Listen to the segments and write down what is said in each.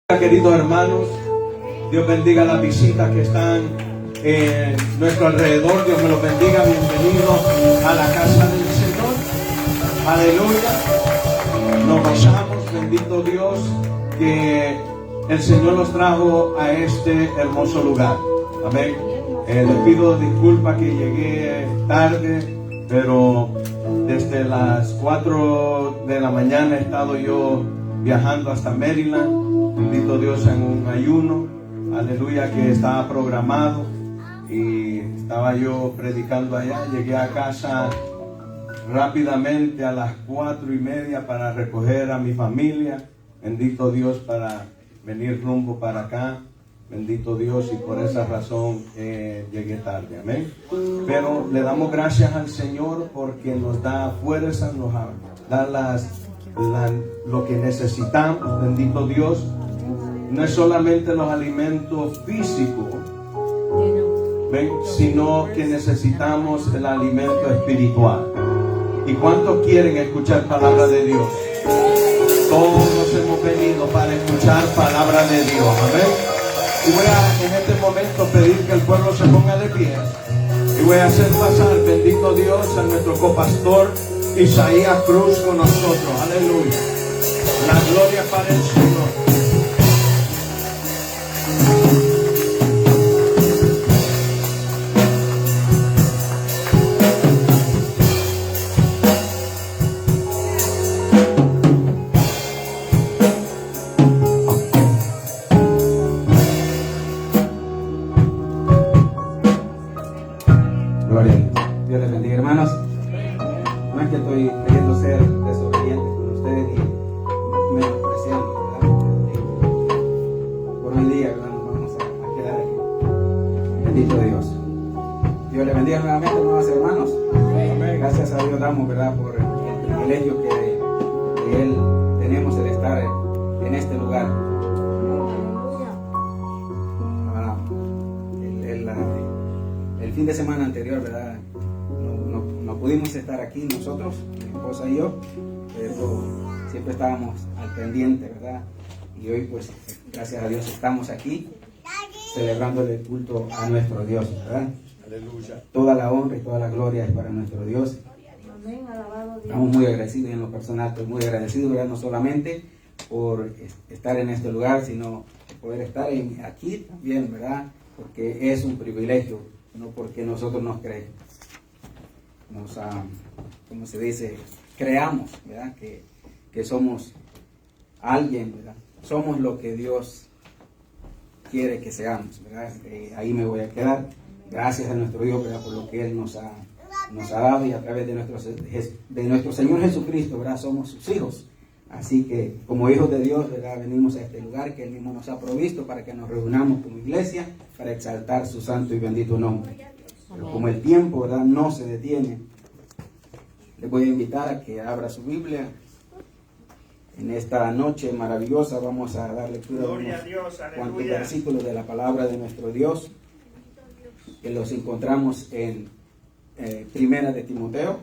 Queridos hermanos, Dios bendiga las visitas que están en nuestro alrededor. Dios me los bendiga. Bienvenidos a la casa del Señor. Aleluya. Nos gozamos, bendito Dios, que el Señor nos trajo a este hermoso lugar. Amén. Les pido disculpas que llegué tarde, pero desde las 4 de la mañana he estado yo viajando hasta Maryland. Bendito Dios, en un ayuno, aleluya, que estaba programado, y estaba yo predicando allá. Llegué a casa rápidamente a las 4:30 para recoger a mi familia. Bendito Dios, para venir rumbo para acá. Bendito Dios, y por esa razón llegué tarde. Amén. Pero le damos gracias al Señor porque nos da fuerza, nos da lo que necesitamos. Bendito Dios. No es solamente los alimentos físicos, ¿ven?, sino que necesitamos el alimento espiritual. ¿Y cuántos quieren escuchar palabra de Dios? Todos hemos venido para escuchar palabra de Dios. Amén. Y voy a en este momento pedir que el pueblo se ponga de pie. Y voy a hacer pasar, bendito Dios, a nuestro copastor Isaías Cruz con nosotros. Aleluya. La gloria para el Señor. Gloria a Dios. Dios les bendiga, hermanos. No es que estoy queriendo ser desobediente con ustedes ni menospreciando, ¿verdad? Por hoy día, ¿verdad?, nos vamos a quedar aquí. Bendito Dios. Dios les bendiga nuevamente, hermanos y hermanos. Amén. Gracias a Dios damos, ¿verdad?, por el privilegio que de Él tenemos el estar en este lugar. El fin de semana anterior, ¿verdad?, no pudimos estar aquí nosotros, mi esposa y yo, pero siempre estábamos al pendiente, ¿verdad? Y hoy, pues, gracias a Dios estamos aquí celebrándole el culto a nuestro Dios, ¿verdad? Aleluya. Toda la honra y toda la gloria es para nuestro Dios. Amén, alabado Dios. Estamos muy agradecidos, y en lo personal estoy muy agradecido, ¿verdad?, no solamente por estar en este lugar, sino poder estar aquí también, ¿verdad?, porque es un privilegio, no porque nosotros nos creemos, como se dice, creamos, ¿verdad?, que somos alguien, ¿verdad?, somos lo que Dios quiere que seamos, ¿verdad? Ahí me voy a quedar. Gracias a nuestro Dios, ¿verdad?, por lo que Él nos ha dado, y a través de nuestro Señor Jesucristo, ¿verdad?, somos sus hijos. Así que, como hijos de Dios, ¿verdad?, venimos a este lugar que Él mismo nos ha provisto para que nos reunamos como iglesia para exaltar su santo y bendito nombre. Pero como el tiempo, ¿verdad?, no se detiene, les voy a invitar a que abra su Biblia. En esta noche maravillosa vamos a dar lectura de unos cuantos versículos de la palabra de nuestro Dios, que los encontramos en Primera de Timoteo.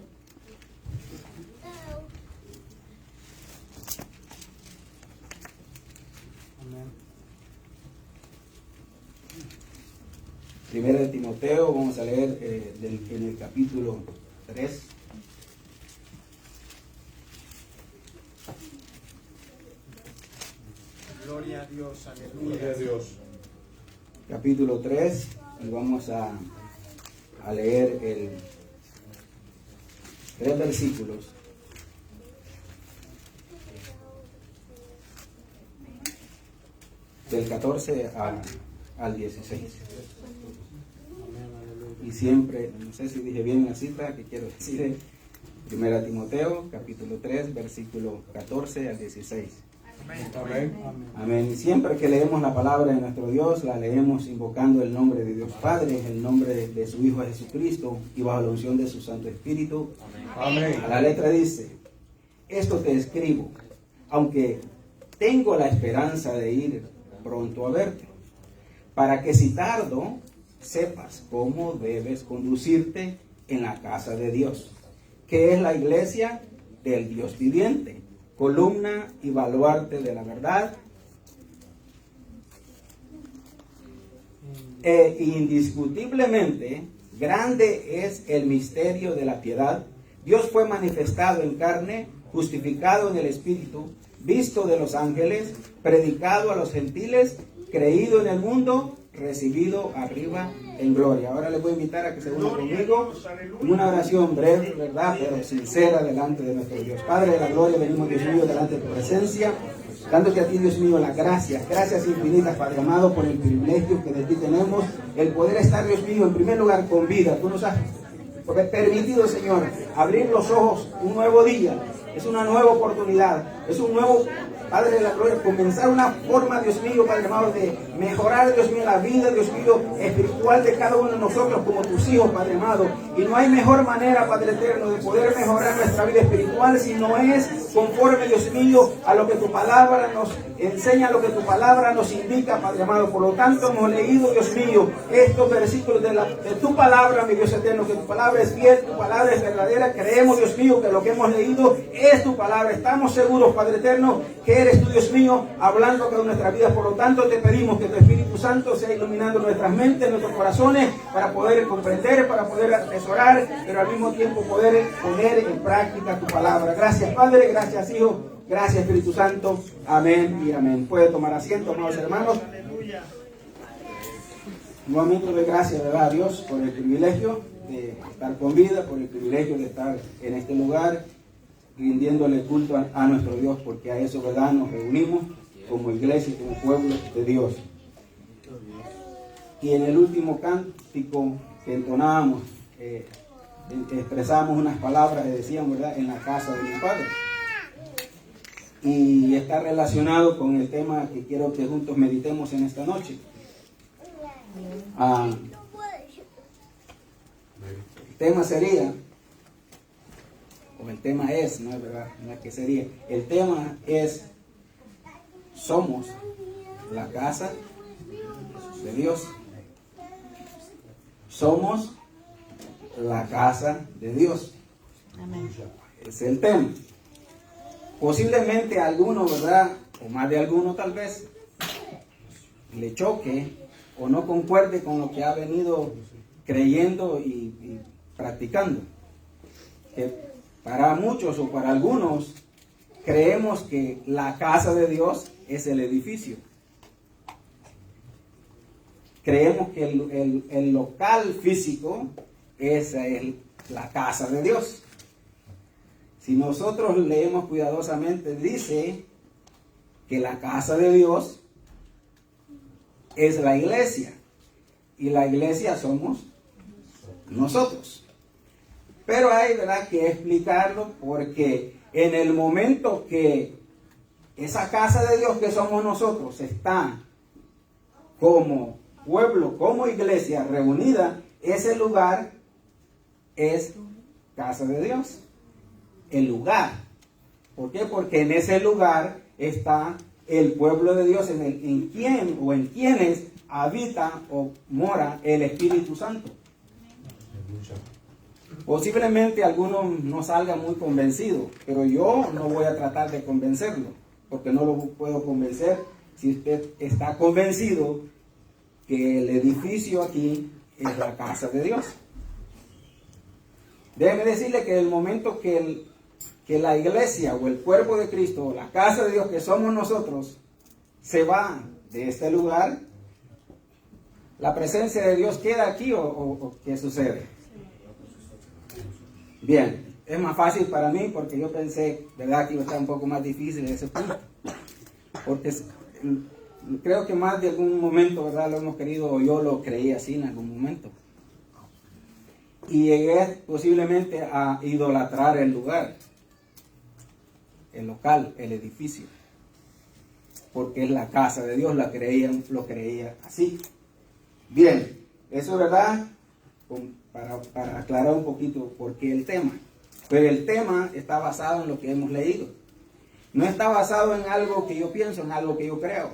Primera de Timoteo, vamos a leer en el capítulo 3. Gloria a Dios, aleluya. Gloria a Dios. Capítulo 3, y vamos a leer 3 versículos. Del 14 al 16. Y siempre, no sé si dije bien la cita que quiero decir, Primera Timoteo, capítulo 3, versículo 14 al 16. Amén. Amén. Y siempre que leemos la palabra de nuestro Dios, la leemos invocando el nombre de Dios Padre, el nombre de su Hijo Jesucristo, y bajo la unción de su Santo Espíritu. Amén. A la letra dice: esto te escribo, aunque tengo la esperanza de ir pronto a verte, para que si tardo, sepas cómo debes conducirte en la casa de Dios, que es la iglesia del Dios viviente, columna y baluarte de la verdad. indiscutiblemente grande es el misterio de la piedad. Dios fue manifestado en carne, justificado en el Espíritu, visto de los ángeles, predicado a los gentiles, creído en el mundo, recibido arriba en gloria. Ahora les voy a invitar a que se unan conmigo en una oración breve, ¿verdad?, pero sincera delante de nuestro Dios. Padre de la gloria, venimos, Dios mío, delante de tu presencia, dándote a ti, Dios mío, las gracias infinitas, Padre amado, por el privilegio que de ti tenemos, el poder estar, Dios mío, en primer lugar con vida. Tú nos has permitido, Señor, abrir los ojos un nuevo día. Es una nueva oportunidad, es un nuevo, Padre de la gloria, comenzar una forma, Dios mío, Padre amado, de mejorar, Dios mío, la vida, Dios mío, espiritual de cada uno de nosotros como tus hijos, Padre amado. Y no hay mejor manera, Padre eterno, de poder mejorar nuestra vida espiritual si no es conforme, Dios mío, a lo que tu palabra nos enseña, a lo que tu palabra nos indica, Padre amado. Por lo tanto, hemos leído, Dios mío, estos versículos de tu palabra, mi Dios eterno, que tu palabra es fiel, tu palabra es verdadera. Creemos, Dios mío, que lo que hemos leído es tu palabra. Estamos seguros, Padre eterno, que eres tú, Dios mío, hablando con nuestras vidas. Por lo tanto, te pedimos que tu Espíritu Santo sea iluminando nuestras mentes, nuestros corazones, para poder comprender, para poder atesorar, pero al mismo tiempo poder poner en práctica tu palabra. Gracias, Padre, gracias, Hijo, gracias, Espíritu Santo. Amén y amén. Puede tomar asiento, amados hermanos. Nuevamente doy gracias, ¿verdad?, a Dios por el privilegio de estar con vida, por el privilegio de estar en este lugar, rindiéndole culto a nuestro Dios, porque a eso, ¿verdad?, nos reunimos como iglesia y como pueblo de Dios. Y en el último cántico que entonábamos, expresábamos unas palabras que decíamos, ¿verdad?, en la casa de mi Padre. Y está relacionado con el tema que quiero que juntos meditemos en esta noche. El tema sería, o el tema es, no es verdad, no es que sería, el tema es: somos la casa de Dios. Somos la casa de Dios. Amén. Es el tema. Posiblemente a alguno, ¿verdad?, o más de alguno tal vez, le choque o no concuerde con lo que ha venido creyendo y practicando. Que para muchos o para algunos creemos que la casa de Dios es el edificio. Creemos que el local físico es la casa de Dios. Si nosotros leemos cuidadosamente, dice que la casa de Dios es la iglesia. Y la iglesia somos nosotros. Pero hay, ¿verdad?, que explicarlo, porque en el momento que esa casa de Dios que somos nosotros está como pueblo, como iglesia reunida, ese lugar es casa de Dios. El lugar. ¿Por qué? Porque en ese lugar está el pueblo de Dios, en quien o en quienes habita o mora el Espíritu Santo. Posiblemente alguno no salga muy convencido, pero yo no voy a tratar de convencerlo, porque no lo puedo convencer si usted está convencido que el edificio aquí es la casa de Dios. Déjeme decirle que el momento que la iglesia o el cuerpo de Cristo, o la casa de Dios que somos nosotros, se va de este lugar, ¿la presencia de Dios queda aquí o qué sucede? Bien, es más fácil para mí porque yo pensé, ¿verdad?, que iba a estar un poco más difícil ese punto. Porque creo que más de algún momento, ¿verdad?, lo hemos querido, o yo lo creí así en algún momento. Y llegué posiblemente a idolatrar el lugar, el local, el edificio, porque es la casa de Dios, lo creía así. Bien, eso es verdad, para aclarar un poquito por qué el tema. Pero el tema está basado en lo que hemos leído. No está basado en algo que yo pienso, en algo que yo creo.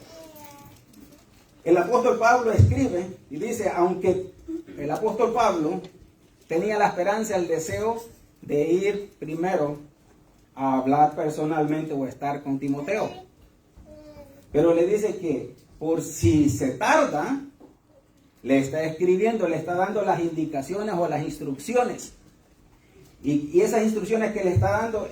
El apóstol Pablo escribe y dice, aunque el apóstol Pablo tenía la esperanza, el deseo de ir primero a hablar personalmente o estar con Timoteo. Pero le dice que por si se tarda, le está escribiendo, le está dando las indicaciones o las instrucciones. Y esas instrucciones que le está dando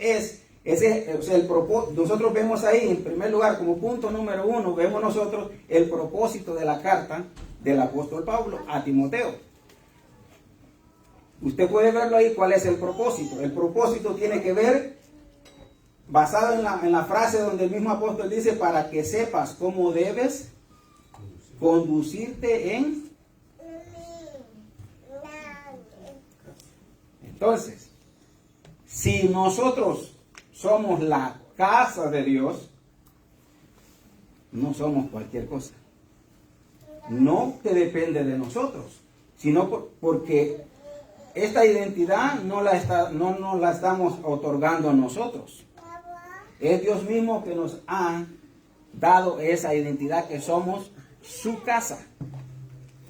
nosotros vemos ahí, en primer lugar, como punto número 1, vemos nosotros el propósito de la carta del apóstol Pablo a Timoteo. Usted puede verlo ahí, cuál es el propósito. El propósito tiene que ver, basado en la frase donde el mismo apóstol dice, para que sepas cómo debes conducirte en... Entonces, si nosotros somos la casa de Dios, no somos cualquier cosa. No que depende de nosotros, sino porque esta identidad no nos la estamos otorgando a nosotros. Es Dios mismo que nos ha dado esa identidad, que somos su casa.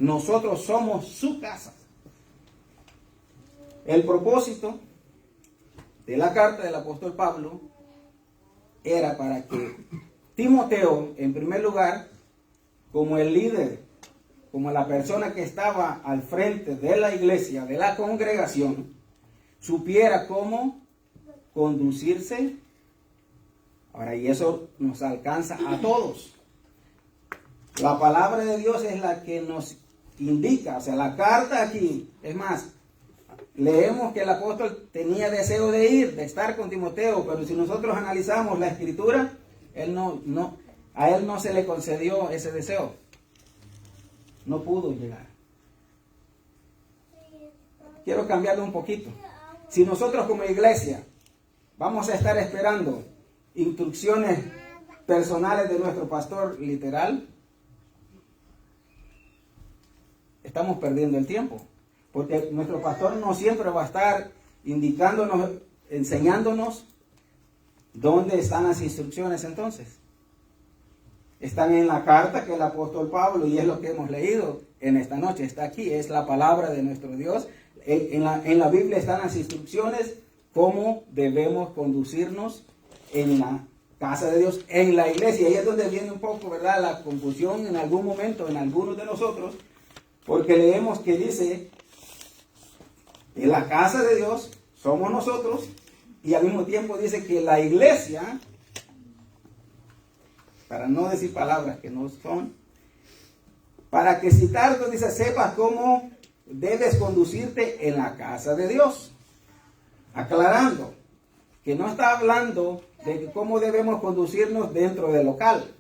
Nosotros somos su casa. El propósito de la carta del apóstol Pablo era para que Timoteo, en primer lugar, como el líder, como la persona que estaba al frente de la iglesia, de la congregación, supiera cómo conducirse. Ahora, y eso nos alcanza a todos. La palabra de Dios es la que nos indica, o sea, la carta aquí, es más, leemos que el apóstol tenía deseo de ir, de estar con Timoteo, pero si nosotros analizamos la escritura, a él no se le concedió ese deseo. No pudo llegar. Quiero cambiarlo un poquito. Si nosotros como iglesia vamos a estar esperando instrucciones personales de nuestro pastor literal, estamos perdiendo el tiempo. Porque nuestro pastor no siempre va a estar indicándonos, enseñándonos dónde están las instrucciones entonces. Están en la carta que el apóstol Pablo, y es lo que hemos leído en esta noche, está aquí, es la palabra de nuestro Dios. En la Biblia están las instrucciones, cómo debemos conducirnos en la casa de Dios, en la iglesia. Y ahí es donde viene un poco, ¿verdad?, la confusión en algún momento en algunos de nosotros, porque leemos que dice, en la casa de Dios somos nosotros, y al mismo tiempo dice que la iglesia, para no decir palabras que no son, para que si tardo dice, sepas cómo debes conducirte en la casa de Dios. Aclarando que no está hablando de cómo debemos conducirnos dentro del local.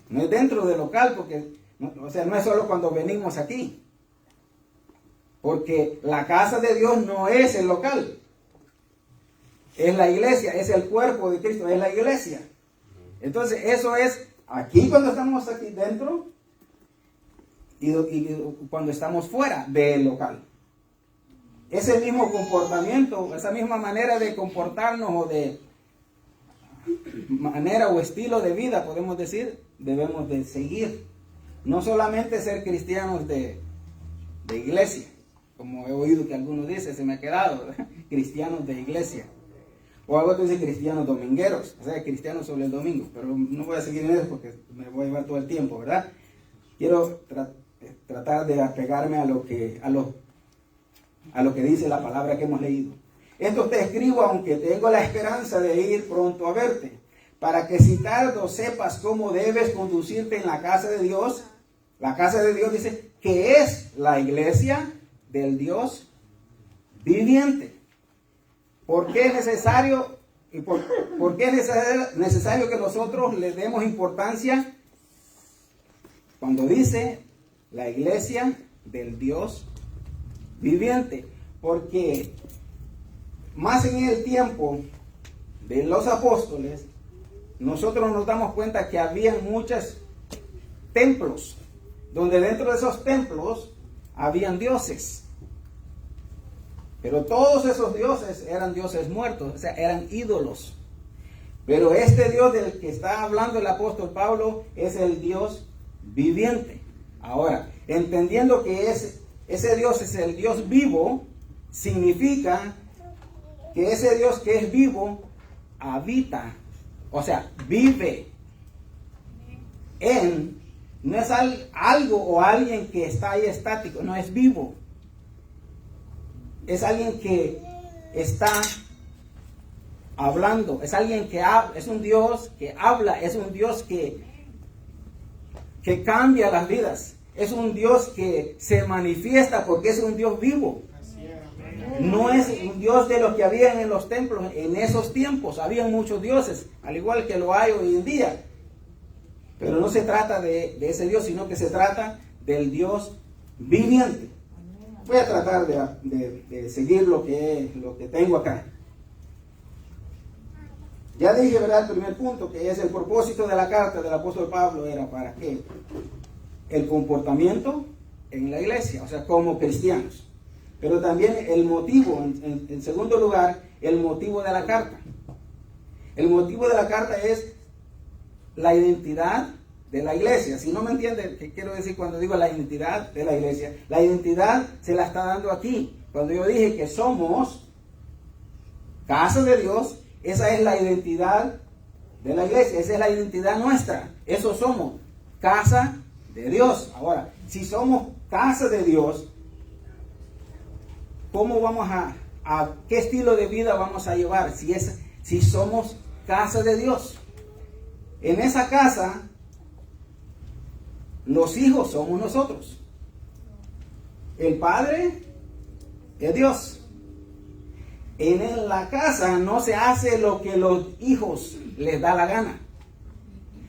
No es dentro del local, porque, no es solo cuando venimos aquí. Porque la casa de Dios no es el local. Es la iglesia, es el cuerpo de Cristo, es la iglesia. Entonces eso es aquí cuando estamos aquí dentro y cuando estamos fuera del local. Ese mismo comportamiento, esa misma manera de comportarnos o de manera o estilo de vida, podemos decir, debemos de seguir. No solamente ser cristianos de iglesia, como he oído que algunos dicen, se me ha quedado, ¿verdad? Cristianos de iglesia. O algo que dice cristianos domingueros, o sea, cristianos sobre el domingo. Pero no voy a seguir en eso porque me voy a llevar todo el tiempo, ¿verdad? Quiero tratar de apegarme a lo que dice la palabra que hemos leído. Esto te escribo aunque tengo la esperanza de ir pronto a verte, para que si tardo sepas cómo debes conducirte en la casa de Dios. La casa de Dios dice que es la iglesia del Dios viviente. ¿Por qué es necesario y por qué es necesario que nosotros le demos importancia cuando dice la iglesia del Dios viviente? Porque más en el tiempo de los apóstoles, nosotros nos damos cuenta que había muchos templos, donde dentro de esos templos habían dioses. Pero todos esos dioses eran dioses muertos, o sea, eran ídolos. Pero este Dios del que está hablando el apóstol Pablo es el Dios viviente. Ahora, entendiendo que ese Dios es el Dios vivo, significa que ese Dios que es vivo habita, o sea, vive. no es algo o alguien que está ahí estático, no es vivo. Es alguien que está hablando, es alguien que habla, es un Dios que habla, es un Dios que cambia las vidas, es un Dios que se manifiesta porque es un Dios vivo. No es un Dios de los que habían en los templos. En esos tiempos habían muchos dioses, al igual que lo hay hoy en día. Pero no se trata de ese Dios, sino que se trata del Dios viviente. Voy a tratar de seguir lo que tengo acá. Ya dije, ¿verdad? El primer punto, que es el propósito de la carta del apóstol Pablo, era para qué. El comportamiento en la iglesia, o sea, como cristianos. Pero también el motivo, en segundo lugar, el motivo de la carta. El motivo de la carta es la identidad de la iglesia. Si no me entienden qué quiero decir cuando digo la identidad de la iglesia, la identidad se la está dando aquí. Cuando yo dije que somos casa de Dios, esa es la identidad de la iglesia, esa es la identidad nuestra. Eso somos, casa de Dios. Ahora, si somos casa de Dios, ¿cómo vamos a qué estilo de vida vamos a llevar si somos casa de Dios? En esa casa, los hijos somos nosotros. El Padre es Dios. En la casa no se hace lo que los hijos les da la gana.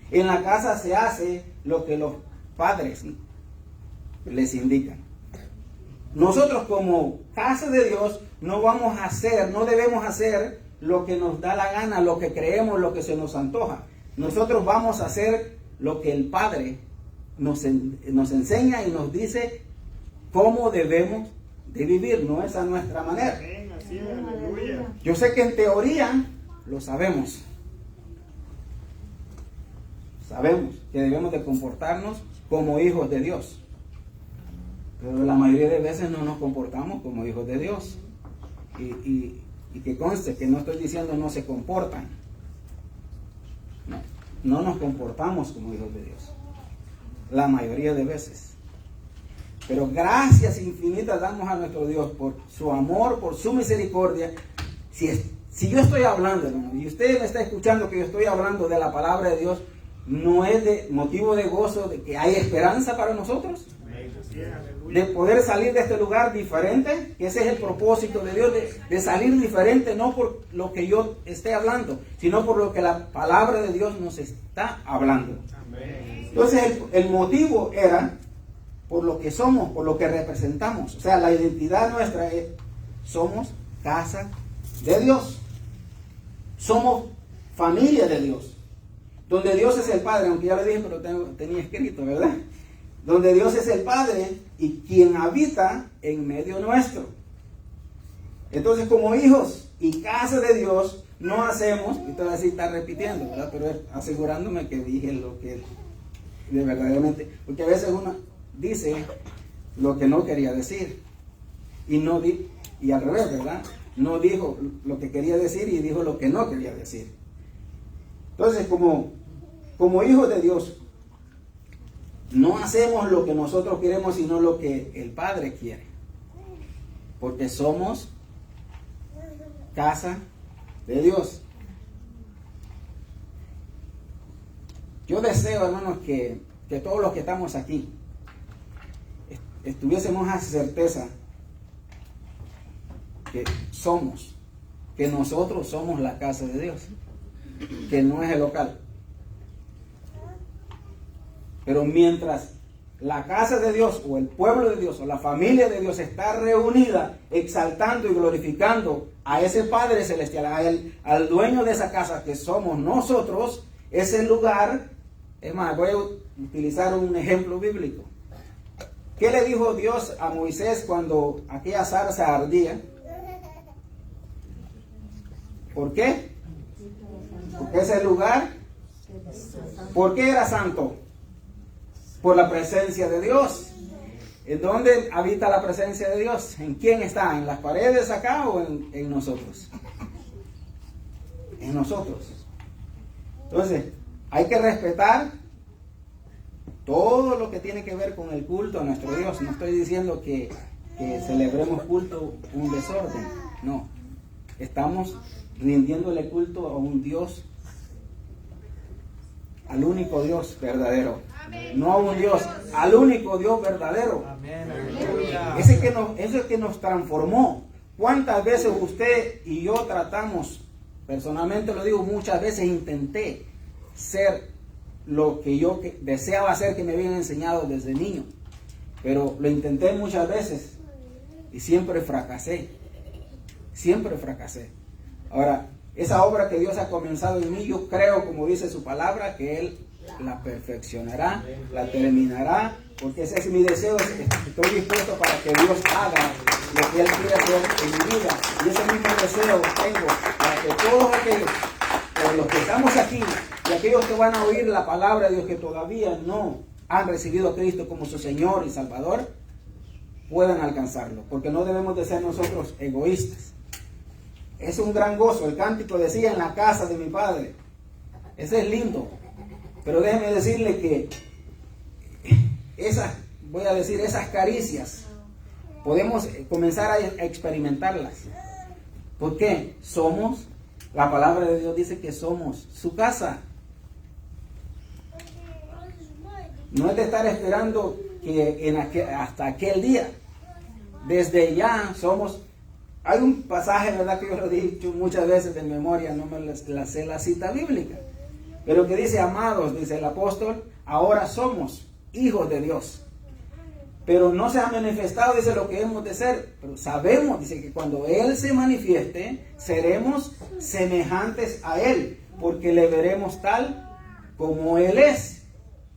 En la casa se hace lo que los padres les indican. Nosotros como casa de Dios no debemos hacer lo que nos da la gana, lo que creemos, lo que se nos antoja. Nosotros vamos a hacer lo que el Padre nos enseña y nos dice cómo debemos de vivir, no es a nuestra manera. Yo sé que en teoría lo sabemos. Sabemos que debemos de comportarnos como hijos de Dios. Pero la mayoría de veces no nos comportamos como hijos de Dios. Y que conste que no estoy diciendo no se comportan. No nos comportamos como hijos de Dios. La mayoría de veces. Pero gracias infinitas damos a nuestro Dios por su amor, por su misericordia. Si yo estoy hablando, hermano, y usted me está escuchando que yo estoy hablando de la palabra de Dios, ¿no es de motivo de gozo de que hay esperanza para nosotros? De poder salir de este lugar diferente, que ese es el propósito de Dios, de salir diferente, no por lo que yo esté hablando, sino por lo que la palabra de Dios nos está hablando. Entonces el motivo era por lo que somos, por lo que representamos. O sea, la identidad nuestra es, somos casa de Dios. Somos familia de Dios. Donde Dios es el Padre, aunque ya lo dije, pero tenía escrito, ¿verdad? Donde Dios es el Padre y quien habita en medio nuestro. Entonces, como hijos y casa de Dios, no hacemos, y todavía sí está repitiendo, ¿verdad? Pero asegurándome que dije lo que de verdaderamente, porque a veces uno dice lo que no quería decir y al revés, ¿verdad? No dijo lo que quería decir y dijo lo que no quería decir. Entonces, como hijos de Dios, no hacemos lo que nosotros queremos, sino lo que el Padre quiere. Porque somos casa de Dios. Yo deseo, hermanos, que todos los que estamos aquí tuviésemos esa certeza que nosotros somos la casa de Dios, que no es el local. Pero mientras la casa de Dios o el pueblo de Dios o la familia de Dios está reunida exaltando y glorificando a ese Padre Celestial, al dueño de esa casa que somos nosotros, ese lugar, es más, voy a utilizar un ejemplo bíblico. ¿Qué le dijo Dios a Moisés cuando aquella zarza ardía? ¿Por qué? Porque ese lugar, ¿por qué era santo? Por la presencia de Dios. ¿En dónde habita la presencia de Dios? ¿En quién está? ¿En las paredes acá o en nosotros? En nosotros. Entonces, hay que respetar todo lo que tiene que ver con el culto a nuestro Dios. No estoy diciendo que celebremos culto un desorden, no. Estamos rindiéndole culto a un Dios, al único Dios verdadero. No a un Dios, al único Dios verdadero. Ese que nos transformó. ¿Cuántas veces usted y yo tratamos, personalmente lo digo, muchas veces intenté ser lo que yo deseaba ser, que me habían enseñado desde niño? Pero lo intenté muchas veces y siempre fracasé. Siempre fracasé. Ahora, esa obra que Dios ha comenzado en mí, yo creo, como dice su palabra, que Él la perfeccionará, la terminará, porque ese es mi deseo. Estoy dispuesto para que Dios haga lo que Él quiere hacer en mi vida. Y ese mismo deseo tengo para que todos aquellos, los que estamos aquí, y aquellos que van a oír la palabra de Dios, que todavía no han recibido a Cristo como su Señor y Salvador, puedan alcanzarlo. Porque no debemos de ser nosotros egoístas. Es un gran gozo. El cántico decía: en la casa de mi Padre. Ese es lindo. Pero déjeme decirle que esas caricias podemos comenzar a experimentarlas. ¿Por qué? La palabra de Dios dice que somos su casa. No es de estar esperando que hasta aquel día. Desde ya somos. Hay un pasaje, ¿verdad?, que yo lo he dicho muchas veces de memoria, no me la sé la cita bíblica, pero que dice: amados, dice el apóstol, ahora somos hijos de Dios. Pero no se ha manifestado, dice, lo que hemos de ser. Pero sabemos, dice, que cuando Él se manifieste, seremos semejantes a Él, porque le veremos tal como Él es.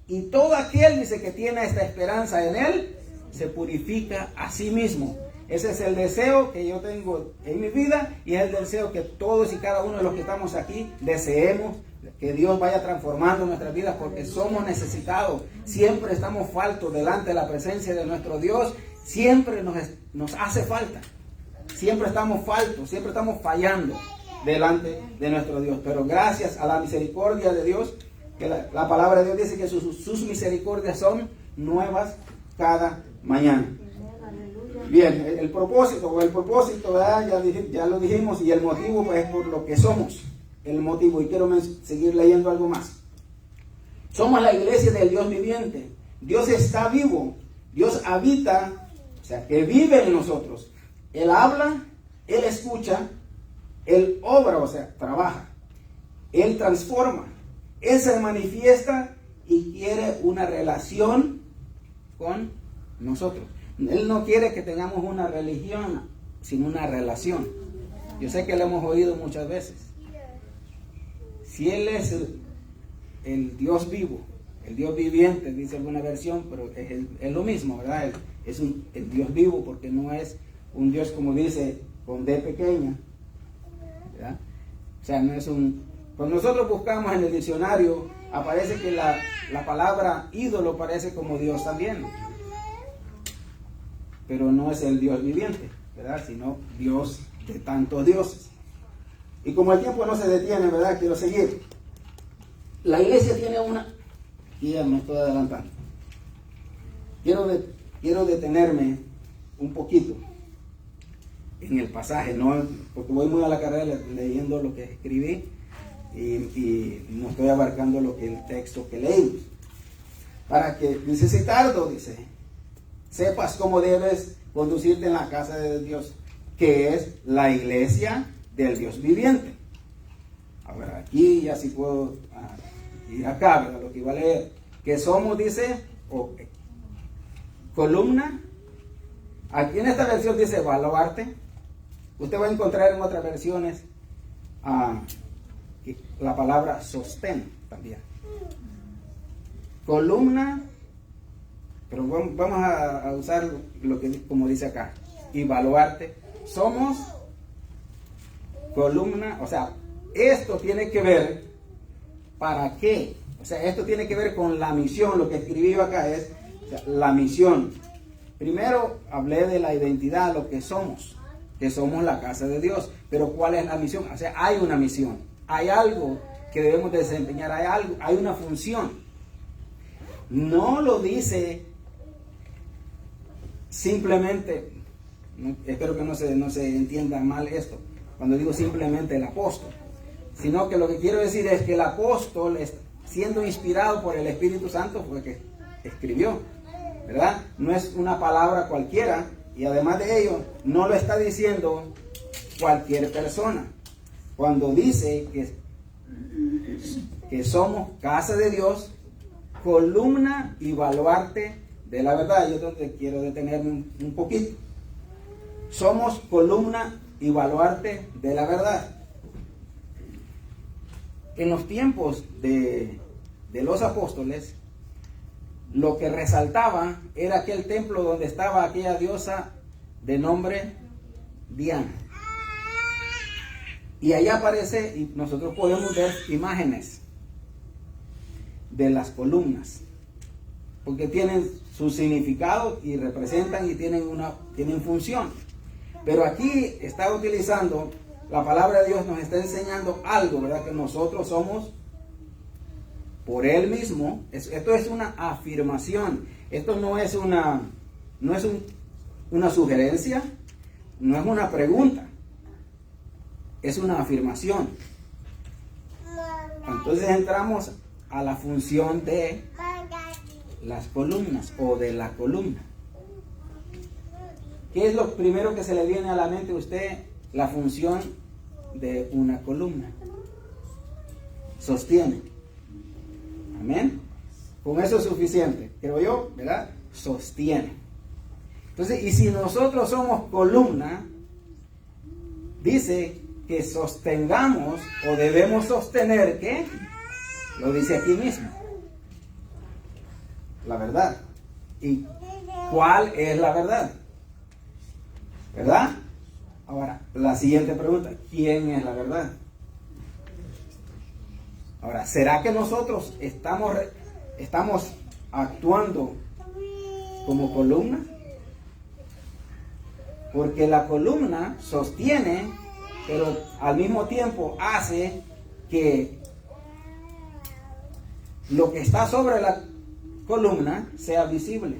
Y todo aquel, dice, que tiene esta esperanza en Él, se purifica a sí mismo. Ese es el deseo que yo tengo en mi vida, y es el deseo que todos y cada uno de los que estamos aquí deseemos, que Dios vaya transformando nuestras vidas, porque somos necesitados. Siempre estamos faltos delante de la presencia de nuestro Dios. Siempre nos hace falta. Siempre estamos faltos, siempre estamos fallando delante de nuestro Dios. Pero gracias a la misericordia de Dios, que la palabra de Dios dice que sus misericordias son nuevas cada mañana. Bien, el propósito, ¿verdad? Ya lo dijimos, y el motivo, pues, es por lo que somos. El motivo, y quiero seguir leyendo algo más. Somos la iglesia del Dios viviente. Dios está vivo. Dios habita, o sea, que vive en nosotros. Él habla, Él escucha, Él obra, o sea, trabaja. Él transforma. Él se manifiesta y quiere una relación con nosotros. Él no quiere que tengamos una religión, sino una relación. Yo sé que lo hemos oído muchas veces. Si Él es el Dios vivo, el Dios viviente, dice alguna versión, pero es lo mismo, ¿verdad? Es el Dios vivo, porque no es un Dios, como dice, con D pequeña, ¿verdad? O sea, no es cuando nosotros buscamos en el diccionario, aparece que la palabra ídolo parece como Dios también. Pero no es el Dios viviente, ¿verdad? Sino Dios de tantos dioses. Y como el tiempo no se detiene, ¿verdad? Quiero seguir. La iglesia tiene y ya me estoy adelantando. Quiero detenerme un poquito en el pasaje, ¿no? Porque voy muy a la carrera leyendo lo que escribí y no estoy abarcando el texto que leímos. Para que, dice Citardo, dice: sepas cómo debes conducirte en la casa de Dios, que es la iglesia del Dios viviente. A ver, aquí ya sí puedo ir acá, ¿verdad? Lo que iba a leer. Que somos, dice, columna. Aquí en esta versión dice baluarte. Usted va a encontrar en otras versiones la palabra sostén también. Columna. Pero vamos a usar lo que, como dice acá, y baluarte. Somos columna, o sea, esto tiene que ver, ¿para qué? O sea, esto tiene que ver con la misión. Lo que escribí yo acá es, o sea, la misión. Primero hablé de la identidad, lo que somos la casa de Dios. Pero ¿cuál es la misión? O sea, hay una misión, hay algo que debemos desempeñar, hay una función. no lo dice simplemente, espero que no se entienda mal esto, cuando digo simplemente el apóstol, sino que lo que quiero decir es que el apóstol, siendo inspirado por el Espíritu Santo, fue que escribió, ¿verdad? No es una palabra cualquiera, y además de ello, no lo está diciendo cualquier persona. Cuando dice que somos casa de Dios, columna y baluarte de la verdad. Yo donde quiero detenerme un poquito. Somos columna y baluarte de la verdad. En los tiempos de los apóstoles, lo que resaltaba era aquel templo donde estaba aquella diosa de nombre Diana. Y allá aparece, y nosotros podemos ver imágenes de las columnas, porque tienen su significado y representan y tienen función. Pero aquí está utilizando, la palabra de Dios nos está enseñando algo, ¿verdad? Que nosotros somos por Él mismo. Esto es una afirmación. Esto no es una sugerencia, no es una pregunta. Es una afirmación. Entonces entramos a la función de las columnas o de la columna. ¿Qué es lo primero que se le viene a la mente a usted? La función de una columna. Sostiene. Amén. Con eso es suficiente, creo yo, ¿verdad? Sostiene. Entonces, y si nosotros somos columna, dice que sostengamos o debemos sostener, ¿qué? Lo dice aquí mismo. La verdad. ¿Y cuál es la verdad? ¿Verdad? Ahora, la siguiente pregunta, ¿quién es la verdad? Ahora, ¿será que nosotros estamos actuando como columna? Porque la columna sostiene, pero al mismo tiempo hace que lo que está sobre la columna sea visible.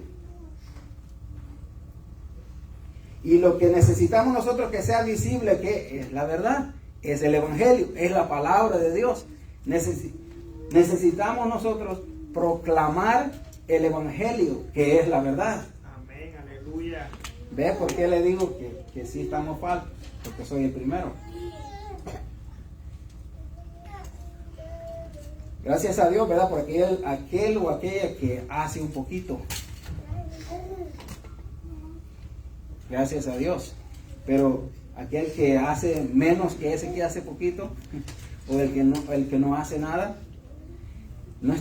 Y lo que necesitamos nosotros que sea visible, que es la verdad, es el Evangelio, es la palabra de Dios. Necesitamos nosotros proclamar el Evangelio, que es la verdad. Amén, aleluya. ¿Ve por qué le digo que sí estamos faltos? Porque soy el primero. Gracias a Dios, ¿verdad? Por aquel o aquella que hace un poquito. Gracias a Dios. Pero aquel que hace menos que ese que hace poquito, o el que no hace nada, no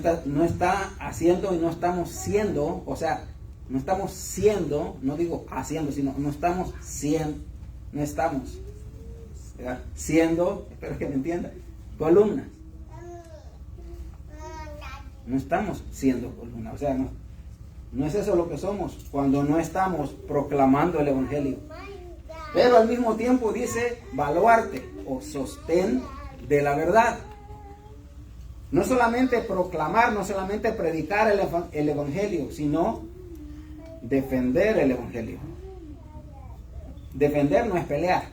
está haciendo y no estamos siendo, o sea, no estamos siendo, no digo haciendo, sino no estamos siendo, ¿verdad? Siendo, espero que me entiendan, columnas. No estamos siendo columnas, o sea, no es eso lo que somos cuando no estamos proclamando el Evangelio. Pero al mismo tiempo dice baluarte o sostén de la verdad. No solamente proclamar, no solamente predicar el Evangelio, sino defender el Evangelio. Defender no es pelear.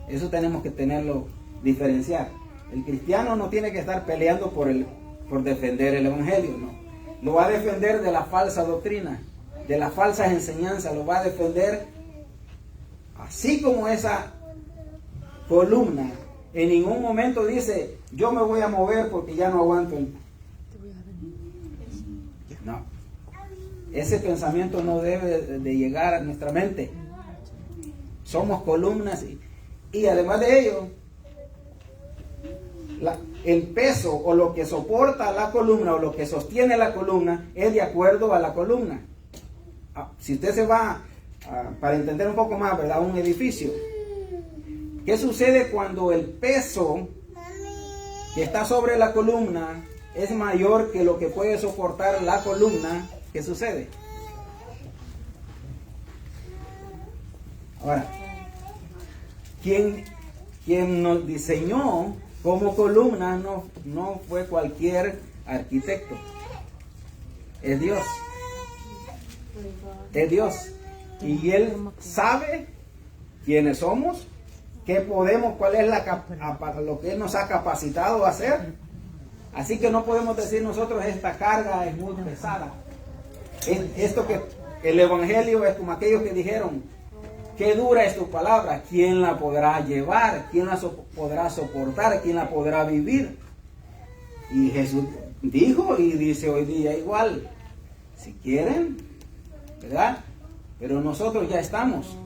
Eso tenemos que tenerlo, diferenciar. El cristiano no tiene que estar peleando por defender el Evangelio, no. Lo va a defender de la falsa doctrina, de las falsas enseñanzas, lo va a defender así como esa columna. En ningún momento dice, yo me voy a mover porque ya no aguanto. No. Ese pensamiento no debe de llegar a nuestra mente. Somos columnas y además de ello, el peso o lo que soporta la columna o lo que sostiene la columna es de acuerdo a la columna. Si usted se va, para entender un poco más, ¿verdad? Un edificio. ¿Qué sucede cuando el peso que está sobre la columna es mayor que lo que puede soportar la columna? ¿Qué sucede? Ahora, quien nos diseñó como columna no fue cualquier arquitecto. es Dios. Es Dios. Y Él sabe quiénes somos, qué podemos, cuál es lo que Él nos ha capacitado a hacer. Así que no podemos decir nosotros esta carga es muy pesada. Esto que el Evangelio es como aquellos que dijeron, qué dura es tu palabra, ¿quién la podrá llevar? ¿Quién la podrá soportar? ¿Quién la podrá vivir? Y Jesús dijo y dice hoy día igual, si quieren, ¿verdad? Pero nosotros ya estamos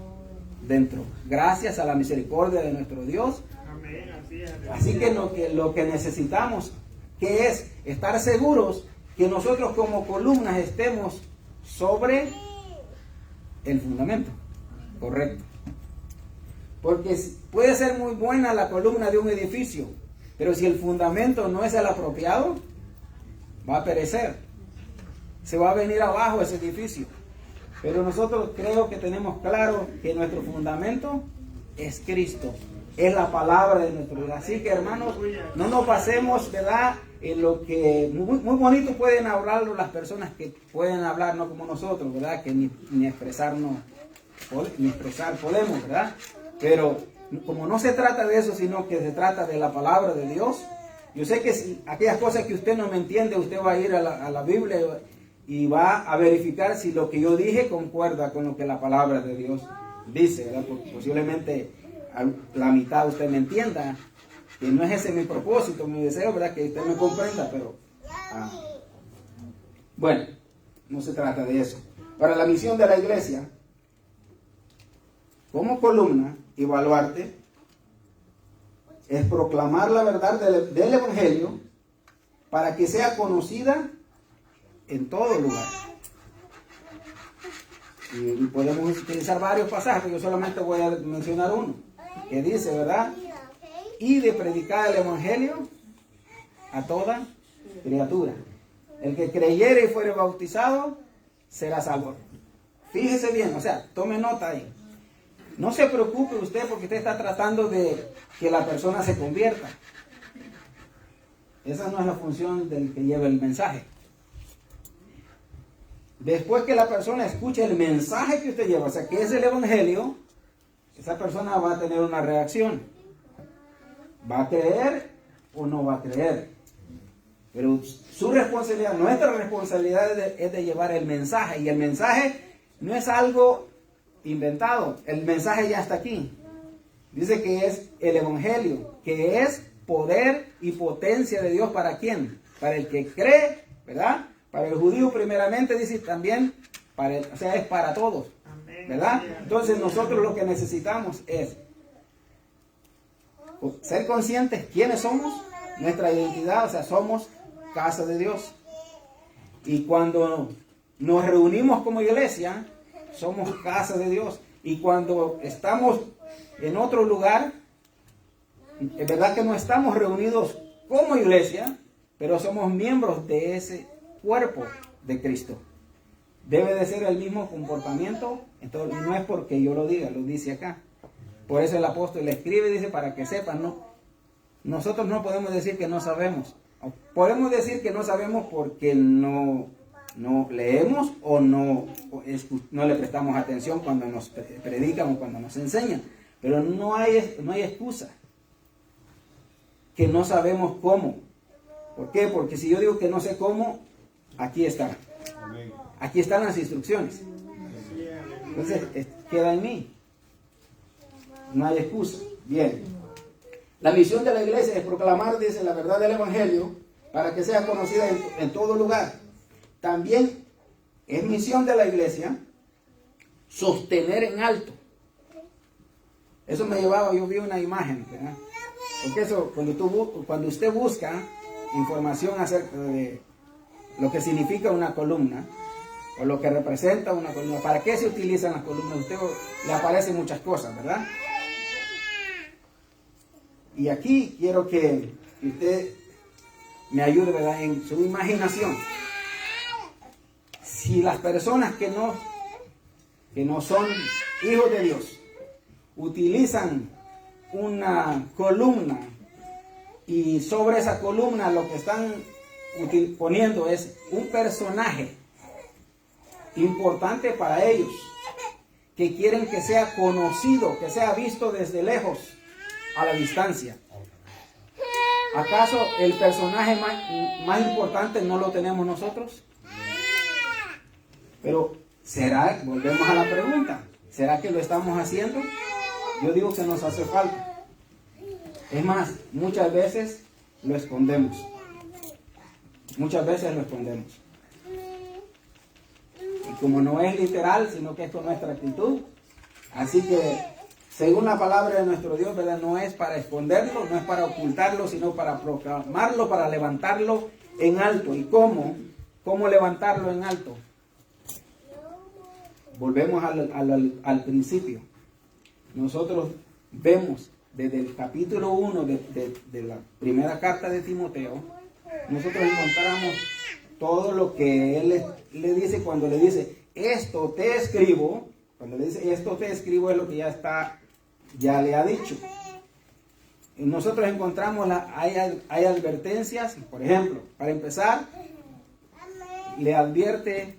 dentro, gracias a la misericordia de nuestro Dios. Así que lo que necesitamos, que es estar seguros que nosotros como columnas estemos sobre el fundamento correcto. Porque puede ser muy buena la columna de un edificio, pero si el fundamento no es el apropiado, va a perecer. Se va a venir abajo ese edificio. Pero nosotros creo que tenemos claro que nuestro fundamento es Cristo, es la palabra de nuestro Dios. Así que, hermanos, no nos pasemos, ¿verdad?, en lo que muy bonito pueden hablarlo las personas que pueden hablar, no como nosotros, ¿verdad?, que ni expresar podemos, ¿verdad? Pero como no se trata de eso, sino que se trata de la palabra de Dios, yo sé que si aquellas cosas que usted no me entiende, usted va a ir a la Biblia y va a verificar si lo que yo dije concuerda con lo que la palabra de Dios dice, ¿verdad? Porque posiblemente a la mitad usted me entienda, que no es ese mi propósito, mi deseo, ¿verdad? Que usted me comprenda, pero bueno, no se trata de eso. Para la misión de la iglesia, como columna y baluarte, es proclamar la verdad del Evangelio para que sea conocida en todo lugar. Y podemos utilizar varios pasajes, yo solamente voy a mencionar uno, que dice, ¿verdad? Y de predicar el Evangelio a toda criatura. El que creyere y fuere bautizado será salvo. Fíjese bien, o sea, tome nota ahí. No se preocupe usted porque usted está tratando de que la persona se convierta. Esa no es la función del que lleva el mensaje. Después que la persona escuche el mensaje que usted lleva, o sea, que es el Evangelio, esa persona va a tener una reacción. ¿Va a creer o no va a creer? Pero su responsabilidad, nuestra responsabilidad es de llevar el mensaje. Y el mensaje no es algo inventado. El mensaje ya está aquí. Dice que es el Evangelio, que es poder y potencia de Dios para quién, para el que cree, ¿verdad? Para el judío primeramente, dice también, o sea, es para todos, ¿verdad? Entonces nosotros lo que necesitamos es ser conscientes quiénes somos, nuestra identidad, o sea, somos casa de Dios. Y cuando nos reunimos como iglesia, somos casa de Dios. Y cuando estamos en otro lugar, es verdad que no estamos reunidos como iglesia, pero somos miembros de ese cuerpo de Cristo. Debe de ser el mismo comportamiento. Entonces, no es porque yo lo diga, lo dice acá. Por eso el apóstol le escribe y dice para que sepan, no, nosotros no podemos decir que no sabemos. Podemos decir que no sabemos porque no leemos o no le prestamos atención cuando nos predican o cuando nos enseñan. Pero no hay excusa que no sabemos cómo. ¿Por qué? Porque si yo digo que no sé cómo, aquí está. Aquí están las instrucciones. Entonces, queda en mí. No hay excusa. Bien. La misión de la iglesia es proclamar, dice, la verdad del Evangelio para que sea conocida en todo lugar. También es misión de la iglesia sostener en alto. Eso me llevaba, yo vi una imagen, ¿verdad? Porque eso, cuando usted busca información acerca de lo que significa una columna, o lo que representa una columna, ¿para qué se utilizan las columnas? A usted le aparecen muchas cosas, ¿verdad? Y aquí quiero que usted me ayude, ¿verdad?, en su imaginación. Si las personas que no son hijos de Dios utilizan una columna y sobre esa columna lo que están poniendo es un personaje importante para ellos, que quieren que sea conocido, que sea visto desde lejos, a la distancia. ¿Acaso el personaje más importante no lo tenemos nosotros? Pero, ¿será? Volvemos a la pregunta. ¿Será que lo estamos haciendo? Yo digo que nos hace falta. Es más, muchas veces lo escondemos. Muchas veces lo escondemos. Y como no es literal, sino que es con nuestra actitud. Así que, según la palabra de nuestro Dios, ¿verdad? No es para esconderlo, no es para ocultarlo, sino para proclamarlo, para levantarlo en alto. ¿Y cómo? ¿Cómo levantarlo en alto? Volvemos al principio. Nosotros vemos desde el capítulo 1 de la primera carta de Timoteo, nosotros encontramos todo lo que él le dice cuando le dice, esto te escribo. Cuando le dice, esto te escribo, es lo que ya le ha dicho. Y nosotros encontramos, hay advertencias, por ejemplo, para empezar, le advierte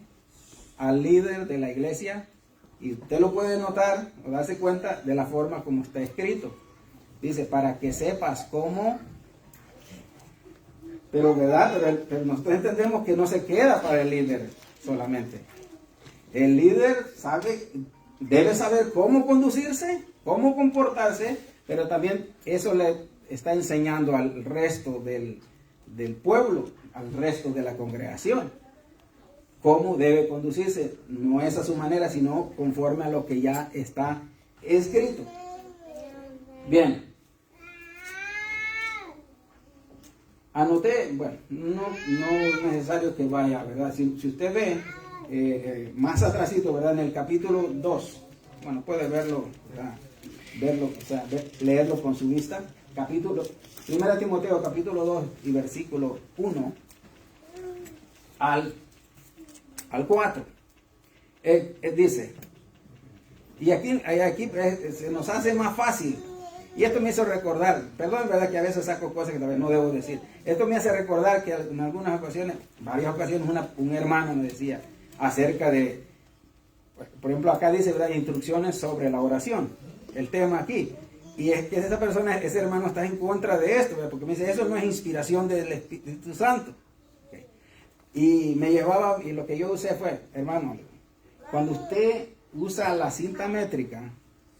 al líder de la iglesia, y usted lo puede notar o darse cuenta de la forma como está escrito. Dice, para que sepas cómo, pero verdad, pero nosotros entendemos que no se queda para el líder solamente. El líder debe saber cómo conducirse, cómo comportarse, pero también eso le está enseñando al resto del pueblo, al resto de la congregación. Cómo debe conducirse, no es a su manera, sino conforme a lo que ya está escrito. Bien. Anoté, bueno, no es necesario que vaya, ¿verdad? Si usted ve más atrásito, ¿verdad? En el capítulo 2, bueno, puede verlo, ¿verdad? Leerlo con su vista. 1 Timoteo, capítulo 2 y versículo 1 al 4. Dice, y aquí se nos hace más fácil. Y esto me hizo recordar, perdón, verdad que a veces saco cosas que tal vez no debo decir. Esto me hace recordar que en algunas ocasiones, varias ocasiones, un hermano me decía acerca de, por ejemplo, acá dice, ¿verdad? Instrucciones sobre la oración, el tema aquí. Y es que esa persona, ese hermano está en contra de esto, ¿verdad? Porque me dice, eso no es inspiración del Espíritu Santo. Okay. Y me llevaba, y lo que yo usé fue, hermano, cuando usted usa la cinta métrica,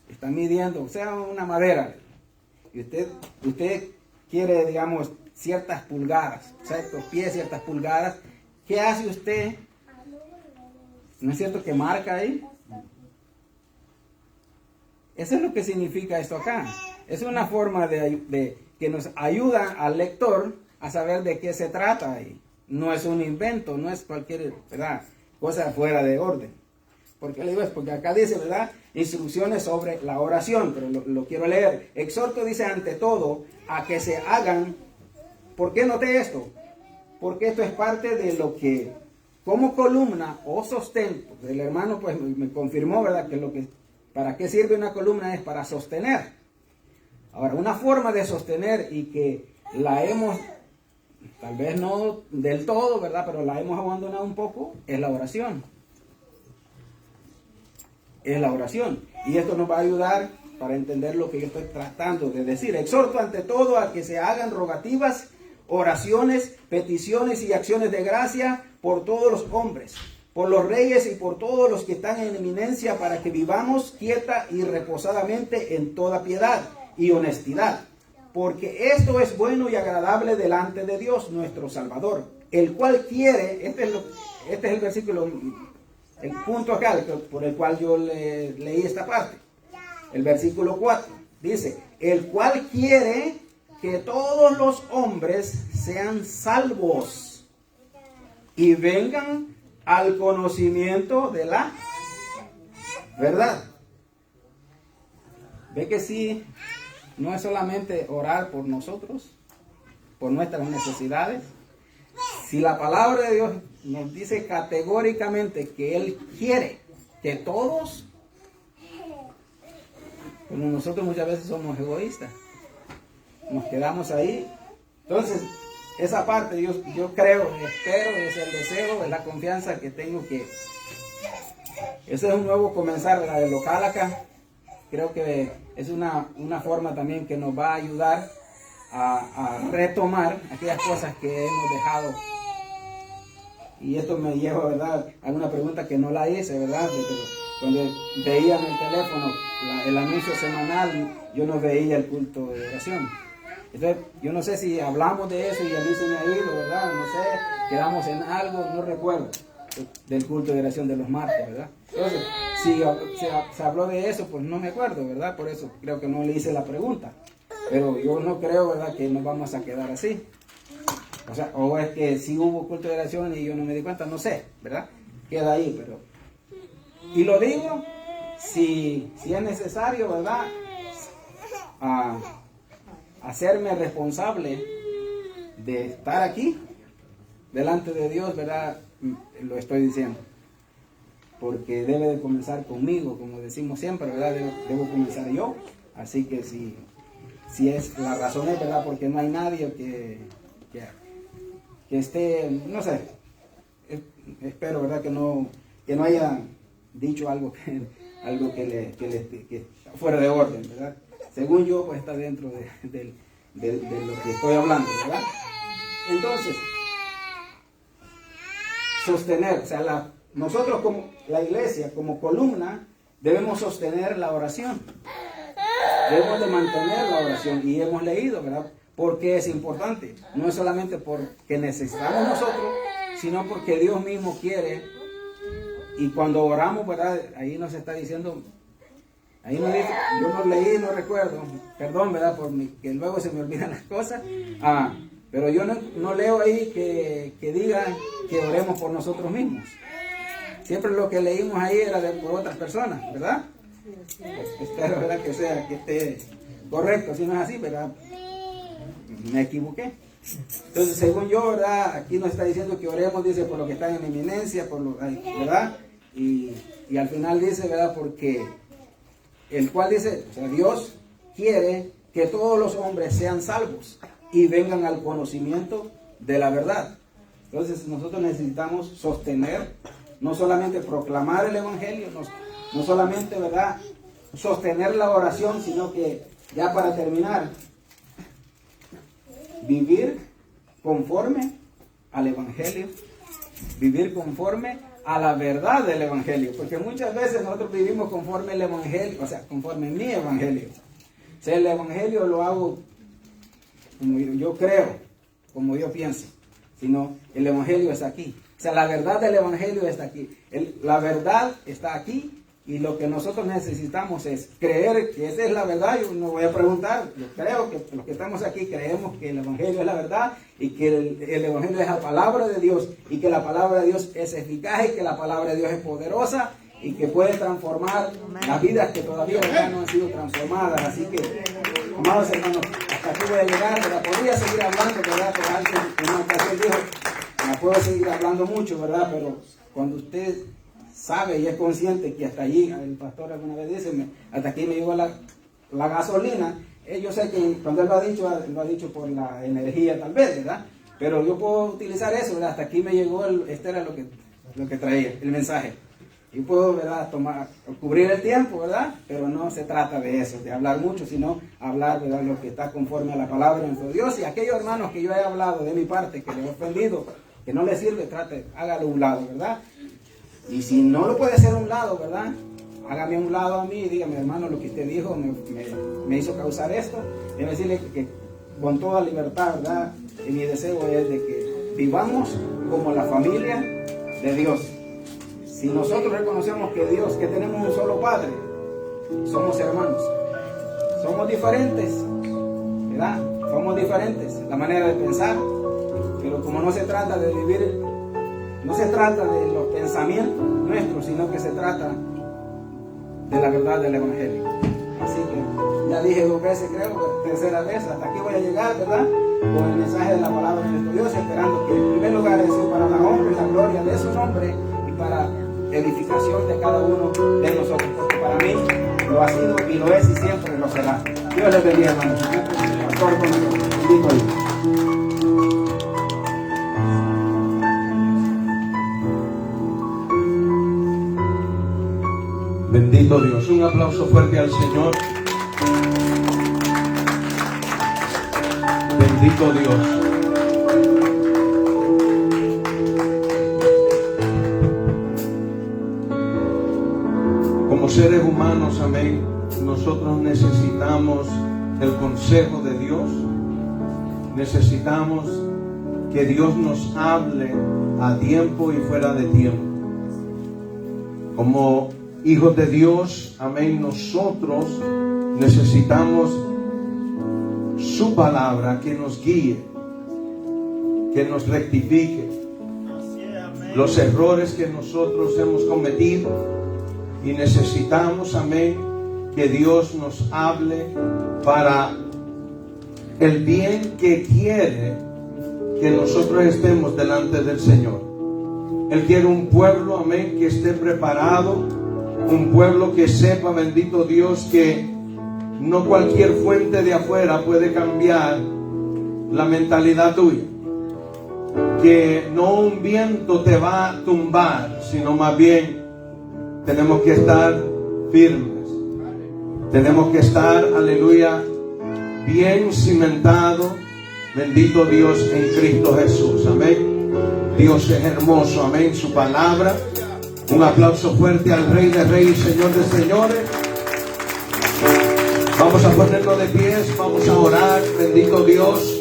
está midiendo, o sea, una madera, y usted quiere, digamos, ciertas pulgadas, ciertos pies, ciertas pulgadas, ¿qué hace usted? ¿No es cierto que marca ahí? Eso es lo que significa esto acá. Es una forma que nos ayuda al lector a saber de qué se trata ahí. No es un invento, no es cualquier, ¿verdad?, cosa fuera de orden. ¿Por qué le digo eso? Porque acá dice, ¿verdad?, instrucciones sobre la oración, pero lo quiero leer. Exhorto, dice, ante todo, a que se hagan. ¿Por qué noté esto? Porque esto es parte de lo que, como columna o sostén, el hermano pues me confirmó, ¿verdad?, que ¿para qué sirve una columna? Es para sostener. Ahora, una forma de sostener y que la hemos, tal vez no del todo, ¿verdad?, pero la hemos abandonado un poco, es la oración. Es la oración. Y esto nos va a ayudar para entender lo que yo estoy tratando de decir. Exhorto ante todo a que se hagan rogativas, oraciones, peticiones y acciones de gracia por todos los hombres, por los reyes y por todos los que están en eminencia, para que vivamos quieta y reposadamente en toda piedad y honestidad. Porque esto es bueno y agradable delante de Dios nuestro Salvador, el cual quiere, este es el versículo, el punto acá por el cual yo leí esta parte. El versículo 4 dice, el cual quiere que todos los hombres sean salvos y vengan al conocimiento de la verdad. Ve que sí, no es solamente orar por nosotros, por nuestras necesidades. Si la palabra de Dios nos dice categóricamente que Él quiere que todos, como nosotros muchas veces somos egoístas, nos quedamos ahí. Entonces, esa parte yo creo, espero, es el deseo, es la confianza que tengo, que Ese es un nuevo comenzar, ¿verdad? De local acá. Creo que es una forma también que nos va a ayudar a retomar aquellas cosas que hemos dejado. Y esto me lleva, ¿verdad?, a una pregunta que no la hice, ¿verdad? De que cuando veía en el teléfono el anuncio semanal, yo no veía el culto de oración. Entonces, yo no sé si hablamos de eso y a mí se me ha ido, ¿verdad? No sé, quedamos en algo, no recuerdo, del culto de oración de los martes, ¿verdad? Entonces, si se habló de eso, pues no me acuerdo, ¿verdad? Por eso creo que no le hice la pregunta. Pero yo no creo, ¿verdad?, que nos vamos a quedar así. O sea, o es que si hubo culto de oración y yo no me di cuenta, no sé, ¿verdad? Queda ahí, pero... Y lo digo, si es necesario, ¿verdad?, hacerme responsable de estar aquí, delante de Dios, ¿verdad?, lo estoy diciendo. Porque debe de comenzar conmigo, como decimos siempre, ¿verdad? Debo comenzar yo. Así que si es la razón, es verdad, porque no hay nadie que esté, no sé, espero, ¿verdad?, que no haya dicho algo que está fuera de orden, ¿verdad? Según yo, pues está dentro de lo que estoy hablando, ¿verdad? Entonces, sostener, o sea, nosotros como la iglesia, como columna, debemos sostener la oración. Debemos de mantener la oración. Y hemos leído, ¿verdad?, porque es importante. No es solamente porque necesitamos nosotros, sino porque Dios mismo quiere. Y cuando oramos, ¿verdad?, ahí nos está diciendo, ahí nos dice, yo no leí, no recuerdo, perdón, ¿verdad?, que luego se me olvidan las cosas. Pero yo no leo ahí que diga que oremos por nosotros mismos. Siempre lo que leímos ahí era por otras personas, ¿verdad? Espero, ¿verdad?, que esté correcto. Si no es así, ¿verdad?, me equivoqué. Entonces, según yo, ¿verdad?, aquí nos está diciendo que oremos, dice, por lo que están en eminencia, ¿verdad? Y al final dice, ¿verdad?, porque el cual dice, o sea, Dios quiere que todos los hombres sean salvos y vengan al conocimiento de la verdad. Entonces, nosotros necesitamos sostener, no solamente proclamar el evangelio, no solamente, ¿verdad?, sostener la oración, sino que, ya para terminar, vivir conforme al evangelio, vivir conforme a la verdad del evangelio, porque muchas veces nosotros vivimos conforme al evangelio, o sea, conforme mi evangelio. O sea, el evangelio lo hago como yo creo, como yo pienso, sino el evangelio está aquí. O sea, la verdad del evangelio está aquí. La verdad está aquí. Y lo que nosotros necesitamos es creer que esa es la verdad. Yo no voy a preguntar, yo creo que los que estamos aquí creemos que el evangelio es la verdad y que el evangelio es la palabra de Dios y que la palabra de Dios es eficaz y que la palabra de Dios es poderosa y que puede transformar las vidas que todavía no han sido transformadas. Así que, amados hermanos, hasta aquí voy a llegar, ¿verdad? Podría seguir hablando, ¿verdad? Pero alguien en una ocasión dijo, no puedo seguir hablando mucho, ¿verdad? Pero cuando usted sabe y es consciente que hasta allí, el pastor alguna vez dice, hasta aquí me llegó la gasolina. Yo sé que cuando él lo ha dicho por la energía tal vez, ¿verdad? Pero yo puedo utilizar eso, ¿verdad? Hasta aquí me llegó, este era lo que traía, el mensaje. Y puedo, ¿verdad?, cubrir el tiempo, ¿verdad? Pero no se trata de eso, de hablar mucho, sino hablar, ¿verdad?, lo que está conforme a la palabra de nuestro Dios. Y aquellos hermanos que yo he hablado de mi parte, que les he ofendido, que no les sirve, hágalo a un lado, ¿verdad? Y si no lo puede hacer a un lado, ¿verdad?, hágame a un lado a mí y dígame, hermano, lo que usted dijo me hizo causar esto. Y decirle que con toda libertad, ¿verdad?, y mi deseo es de que vivamos como la familia de Dios. Si nosotros reconocemos que tenemos un solo Padre, somos hermanos, somos diferentes, ¿verdad? Somos diferentes, la manera de pensar, pero como no se trata de vivir, no se trata de los pensamientos nuestros, sino que se trata de la verdad del evangelio. Así que ya dije 2 veces, creo, tercera vez, hasta aquí voy a llegar, ¿verdad?, con el mensaje de la palabra de nuestro Dios, esperando que en primer lugar es para la honra y la gloria de su nombre y para edificación de cada uno de nosotros, porque para mí lo ha sido y lo es y siempre lo será. Dios les bendiga, hermanos. Pastor, bendito Dios. Bendito Dios. Un aplauso fuerte al Señor. Bendito Dios. Como seres humanos, amén, nosotros necesitamos el consejo de Dios. Necesitamos que Dios nos hable a tiempo y fuera de tiempo. Como hijos de Dios, amén, nosotros necesitamos su palabra que nos guíe, que nos rectifique los errores que nosotros hemos cometido, y necesitamos, amén, que Dios nos hable para el bien que quiere que nosotros estemos delante del Señor. Él quiere un pueblo, amén, que esté preparado, un pueblo que sepa, bendito Dios, que no cualquier fuente de afuera puede cambiar la mentalidad tuya, que no un viento te va a tumbar, sino más bien tenemos que estar firmes, tenemos que estar, aleluya, bien cimentado, bendito Dios, en Cristo Jesús, amén. Dios es hermoso, amén, su palabra. Un aplauso fuerte al Rey de Reyes, Señor de Señores. Vamos a ponernos de pies, vamos a orar, bendito Dios.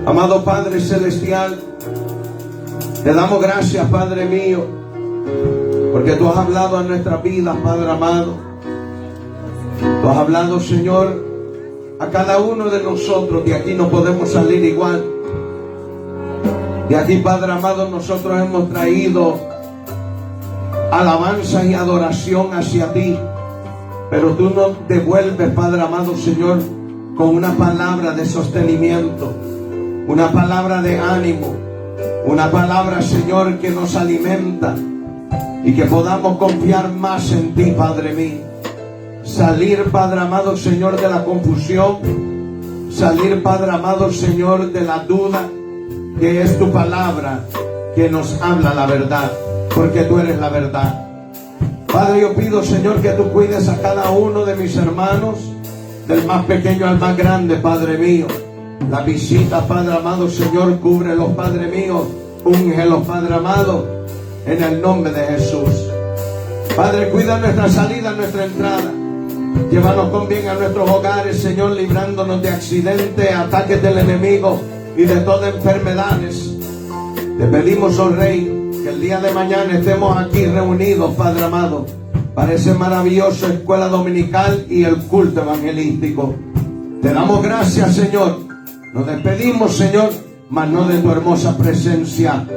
Amado Padre Celestial, te damos gracias, Padre mío, porque tú has hablado a nuestras vidas, Padre amado. Tú has hablado, Señor, a cada uno de nosotros. De aquí no podemos salir igual. De aquí, Padre amado, nosotros hemos traído alabanza y adoración hacia ti, pero tú nos devuelves, Padre amado, Señor, con una palabra de sostenimiento, una palabra de ánimo, una palabra, Señor, que nos alimenta y que podamos confiar más en ti, Padre mío. Salir, Padre amado, Señor, de la confusión, salir, Padre amado, Señor, de la duda, que es tu palabra que nos habla la verdad, porque tú eres la verdad. Padre, yo pido, Señor, que tú cuides a cada uno de mis hermanos, del más pequeño al más grande, Padre mío. La visita, Padre amado, Señor, cúbrelos, Padre mío, úngelos, Padre amado, en el nombre de Jesús. Padre, cuida nuestra salida, nuestra entrada. Llévanos con bien a nuestros hogares, Señor, librándonos de accidentes, ataques del enemigo y de todas enfermedades. Te pedimos, oh Rey, que el día de mañana estemos aquí reunidos, Padre amado, para esa maravillosa escuela dominical y el culto evangelístico. Te damos gracias, Señor. Nos despedimos, Señor, mas no de tu hermosa presencia.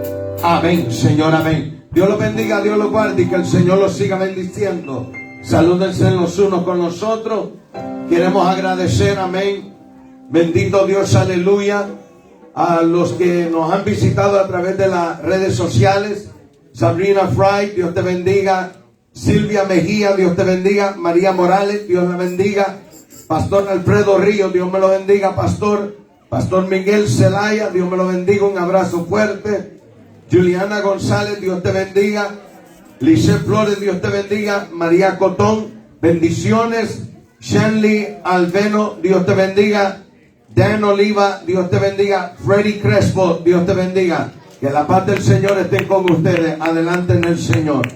Amén, Señor, amén. Dios los bendiga, Dios los guarde y que el Señor los siga bendiciendo. Salúdense los unos con los otros. Queremos agradecer, amén, bendito Dios, aleluya, a los que nos han visitado a través de las redes sociales. Sabrina Fry, Dios te bendiga. Silvia Mejía, Dios te bendiga. María Morales, Dios la bendiga. Pastor Alfredo Ríos, Dios me lo bendiga. Pastor Miguel Zelaya, Dios me lo bendiga. Un abrazo fuerte. Juliana González, Dios te bendiga. Lice Flores, Dios te bendiga. María Cotón, bendiciones. Shanley Alveno, Dios te bendiga. Dan Oliva, Dios te bendiga. Freddy Crespo, Dios te bendiga. Que la paz del Señor esté con ustedes. Adelante en el Señor.